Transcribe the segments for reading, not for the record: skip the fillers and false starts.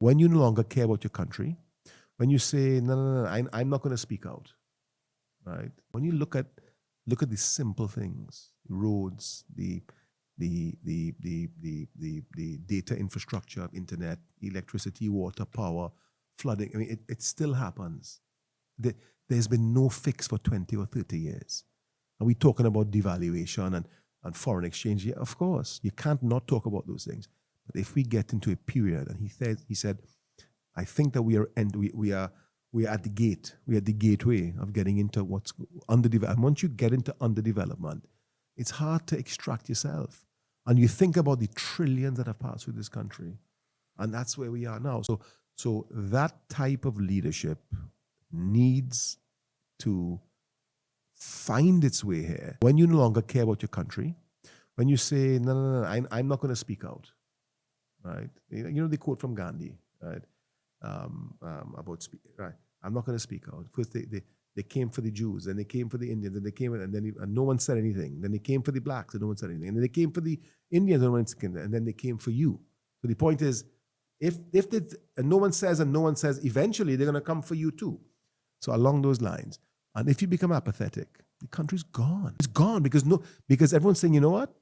When you no longer care about your country, when you say, no, no, no, I'm not going to speak out, right? When you look at the simple things, roads, the data infrastructure, internet, electricity, water, power, flooding, I mean, it still happens. There's been no fix for 20 or 30 years. And we're talking about devaluation and foreign exchange. Yeah, of course, you can't not talk about those things. But if we get into a period, and he said, I think that we are at the gate. We're at the gateway of getting into what's underdeveloped. And once you get into underdevelopment, it's hard to extract yourself. And you think about the trillions that have passed through this country, and that's where we are now. So that type of leadership needs to find its way here. When you no longer care about your country, when you say, no, no, no, I'm not going to speak out, right? You know the quote from Gandhi, right? About right? I'm not going to speak out. First, they came for the Jews, and they came for the Indians, and they came, and no one said anything. Then they came for the blacks, and no one said anything. And then they came for the Indians, and no one said anything. And then they came for you. So the point is, if no one says, eventually they're going to come for you too. So along those lines, and if you become apathetic, the country's gone. It's gone because everyone's saying, you know what?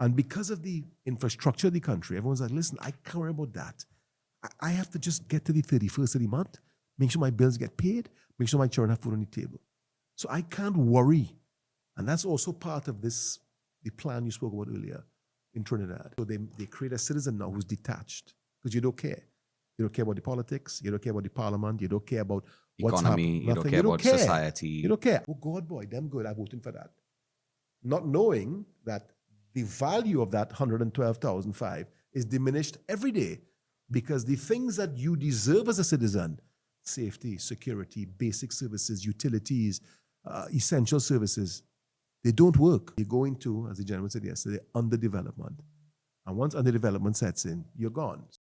And because of the infrastructure of the country, everyone's like, listen, I can't worry about that. I have to just get to the 31st of the month, make sure my bills get paid, make sure my children have food on the table. So I can't worry. And that's also part of the plan you spoke about earlier in Trinidad. So they create a citizen now who's detached because you don't care. You don't care about the politics. You don't care about the parliament. You don't care about what's economy. happening. You don't care about society. You don't care. Oh, God, boy, them good. I'm voting for that. Not knowing that the value of that 112,005 is diminished every day because the things that you deserve as a citizen, safety, security, basic services, utilities, essential services, they don't work. You go into, as the gentleman said yesterday, underdevelopment. And once underdevelopment sets in, you're gone.